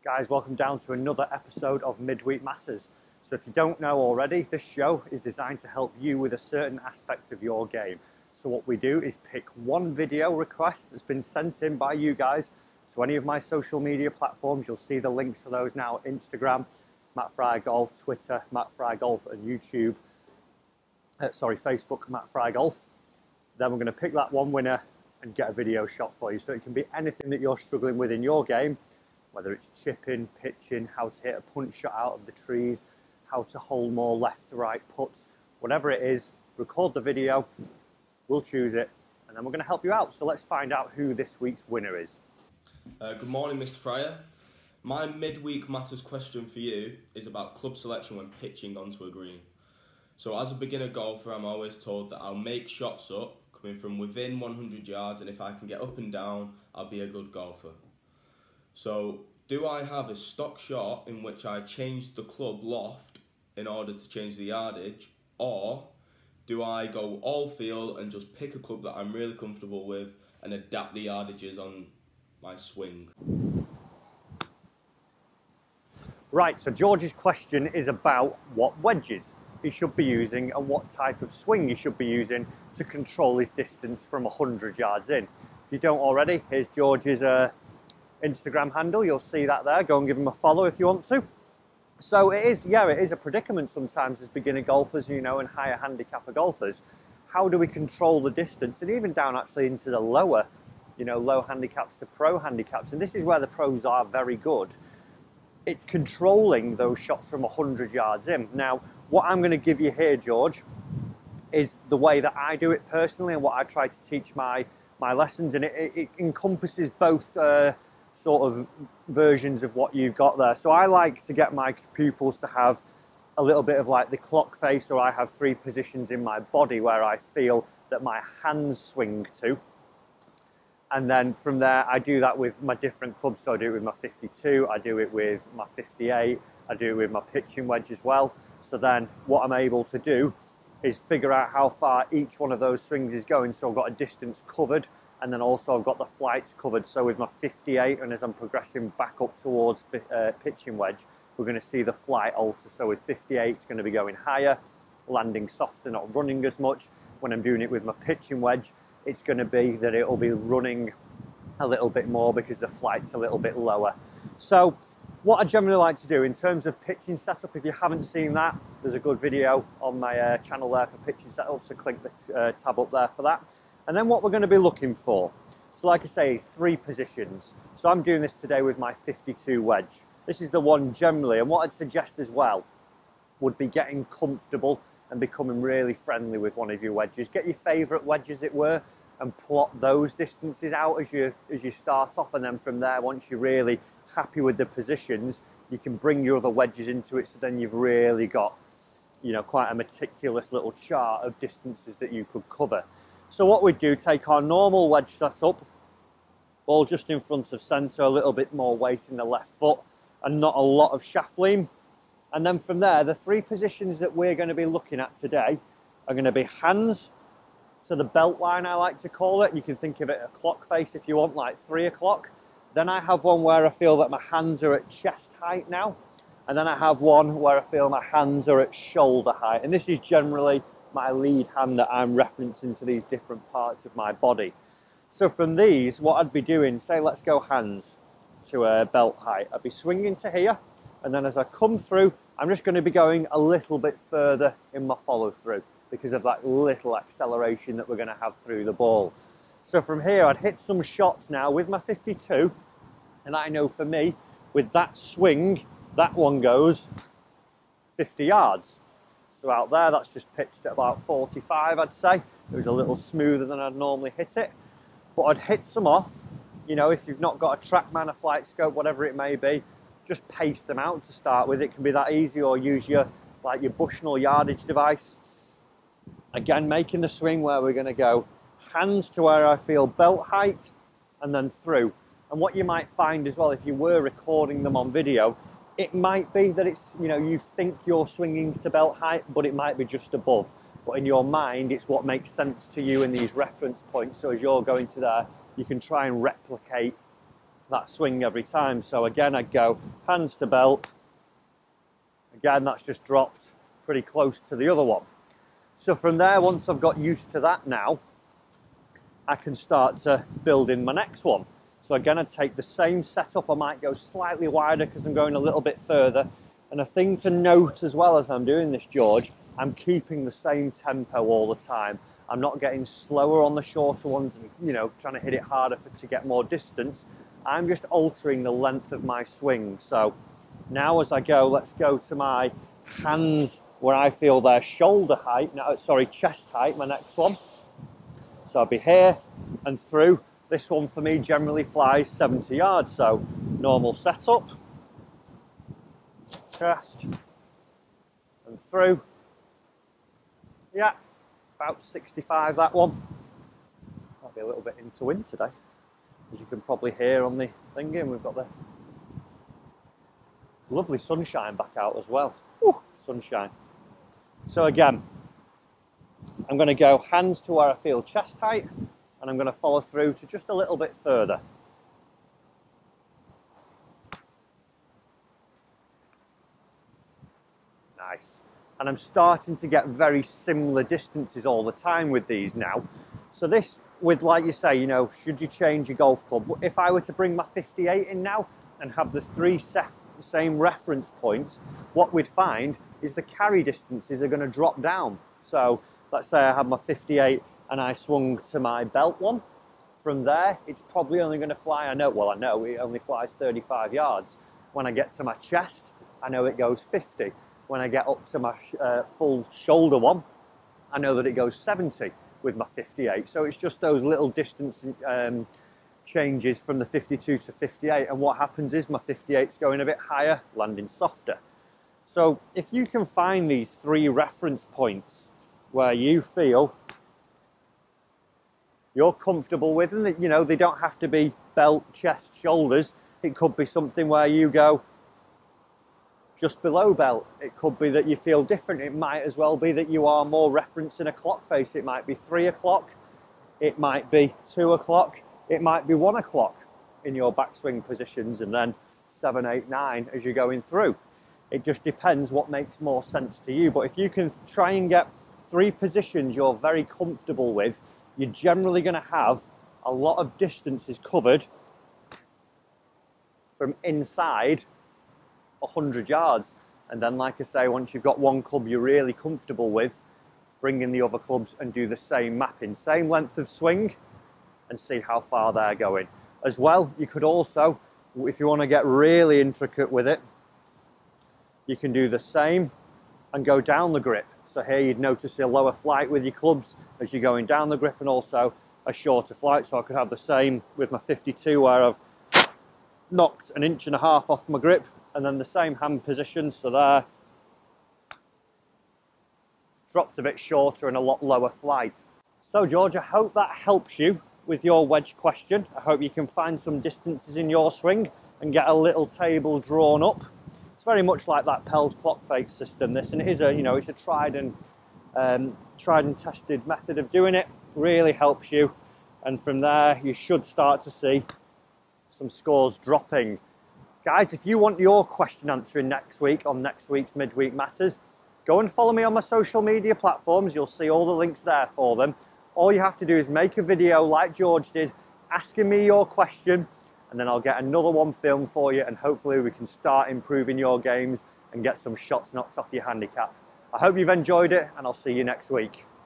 Guys, welcome down to another episode of Midweek Matters. So if you don't know already, this show is designed to help you with a certain aspect of your game. So what we do is pick one video request that's been sent in by you guys to any of my social media platforms. You'll see the links for those now: Instagram, Matt Fry Golf, Twitter, Matt Fry Golf, and YouTube. Facebook, Matt Fry Golf. Then we're going to pick that one winner and get a video shot for you. So it can be anything that you're struggling with in your game, whether it's chipping, pitching, how to hit a punch shot out of the trees, how to hold more left to right putts, whatever it is, record the video, we'll choose it, and then we're going to help you out. So let's find out who this week's winner is. Good morning, Mr. Fryer. My midweek matters question for you is about club selection when pitching onto a green. So as a beginner golfer, I'm always told that I'll make shots up coming from within 100 yards, and if I can get up and down, I'll be a good golfer. So do I have a stock shot in which I change the club loft in order to change the yardage, or do I go all feel and just pick a club that I'm really comfortable with and adapt the yardages on my swing? Right, so George's question is about what wedges he should be using and what type of swing he should be using to control his distance from 100 yards in. If you don't already, here's George's Instagram handle. You'll see that there. Go and give him a follow if you want to. So it is a predicament sometimes as beginner golfers, you know, and higher handicapper golfers. How do we control the distance, and even down actually into the lower, you know, low handicaps to pro handicaps? And this is where the pros are very good. It's controlling those shots from 100 yards in. Now, what I'm going to give you here, George, is the way that I do it personally and what I try to teach my lessons, and it encompasses both sort of versions of what you've got there. So I like to get my pupils to have a little bit of like the clock face, or I have 3 positions in my body where I feel that my hands swing to. And then from there, I do that with my different clubs. So I do it with my 52, I do it with my 58, I do it with my pitching wedge as well. So then what I'm able to do is figure out how far each one of those swings is going. So I've got a distance covered, and then also I've got the flights covered. So with my 58, and as I'm progressing back up towards pitching wedge, we're going to see the flight alter. So with 58, it's going to be going higher, landing softer, not running as much. When I'm doing it with my pitching wedge, it's going to be that it'll be running a little bit more because the flight's a little bit lower. So what I generally like to do in terms of pitching setup, if you haven't seen that, there's a good video on my channel there for pitching setup, so click the tab up there for that. And then what we're going to be looking for, so like I say, is 3 positions. So I'm doing this today with my 52 wedge. This is the one generally, and what I'd suggest as well would be getting comfortable and becoming really friendly with one of your wedges. Get your favourite wedge, as it were, and plot those distances out as you start off, and then from there, once you're really happy with the positions, you can bring your other wedges into it, so then you've really got, you know, quite a meticulous little chart of distances that you could cover. So what we do, take our normal wedge setup, ball just in front of centre, a little bit more weight in the left foot, and not a lot of shaft lean. And then from there, the 3 positions that we're going to be looking at today are going to be hands to the belt line, I like to call it. You can think of it a clock face if you want, like 3 o'clock. Then I have one where I feel that my hands are at chest height now. And then I have one where I feel my hands are at shoulder height. And this is generally my lead hand that I'm referencing to these different parts of my body. So from these, what I'd be doing, say let's go hands to belt height. I'd be swinging to here, and then as I come through, I'm just going to be going a little bit further in my follow through because of that little acceleration that we're going to have through the ball. So from here, I'd hit some shots now with my 52, and I know for me, with that swing, that one goes 50 yards. So out there, that's just pitched at about 45, I'd say. It was a little smoother than I'd normally hit it. But I'd hit some off. You know, if you've not got a TrackMan, a flight scope, whatever it may be, just pace them out to start with. It can be that easy, or use your Bushnell yardage device. Again, making the swing where we're going to go hands to where I feel belt height, and then through. And what you might find as well, if you were recording them on video, it might be that it's, you know, you think you're swinging to belt height, but it might be just above. But in your mind, it's what makes sense to you in these reference points. So as you're going to there, you can try and replicate that swing every time. So again, I'd go hands to belt. Again, that's just dropped pretty close to the other one. So from there, once I've got used to that now, I can start to build in my next one. So again, I'd take the same setup. I might go slightly wider because I'm going a little bit further. And a thing to note as well as I'm doing this, George, I'm keeping the same tempo all the time. I'm not getting slower on the shorter ones and, you know, trying to hit it harder to get more distance. I'm just altering the length of my swing. So now as I go, let's go to my hands where I feel they're shoulder height, no, sorry, chest height, my next one. So I'll be here and through. This one for me generally flies 70 yards, so normal setup. Chest and through. Yeah, about 65 that one. Might be a little bit into wind today, as you can probably hear on the thingy, and we've got the lovely sunshine back out as well. Ooh, sunshine. So again, I'm going to go hands to where I feel chest height, and I'm going to follow through to just a little bit further. Nice. And I'm starting to get very similar distances all the time with these now. So this, with like you say, you know, should you change your golf club? If I were to bring my 58 in now and have the three same reference points, what we'd find is the carry distances are going to drop down. So let's say I have my 58 and I swung to my belt one. From there, it's probably only going to fly, I know it only flies 35 yards. When I get to my chest, I know it goes 50. When I get up to my full shoulder one, I know that it goes 70 with my 58. So it's just those little distance changes from the 52 to 58. And what happens is my 58's going a bit higher, landing softer. So if you can find these three reference points where you feel you're comfortable with, and you know, they don't have to be belt, chest, shoulders. It could be something where you go just below belt. It could be that you feel different. It might as well be that you are more referencing a clock face. It might be 3 o'clock. It might be 2 o'clock. It might be 1 o'clock in your backswing positions, and then 7, 8, 9 as you're going through. It just depends what makes more sense to you. But if you can try and get 3 positions you're very comfortable with, you're generally going to have a lot of distances covered from inside 100 yards. And then, like I say, once you've got one club you're really comfortable with, bring in the other clubs and do the same mapping, same length of swing, and see how far they're going. As well, you could also, if you want to get really intricate with it, you can do the same and go down the grip. So here you'd notice a lower flight with your clubs as you're going down the grip, and also a shorter flight. So I could have the same with my 52 where I've knocked 1.5 inches off my grip, and then the same hand position, so there, dropped a bit shorter and a lot lower flight. So George, I hope that helps you with your wedge question. I hope you can find some distances in your swing and get a little table drawn up. It's very much like that Pell's clock face system, this, and it is a, you know, it's a tried and tested method of doing it. Really helps you, and from there you should start to see some scores dropping. Guys, if you want your question answering next week on next week's Midweek Matters, go and follow me on my social media platforms. You'll see all the links there for them. All you have to do is make a video like George did, asking me your question, and then I'll get another one filmed for you, and hopefully we can start improving your games and get some shots knocked off your handicap. I hope you've enjoyed it, and I'll see you next week.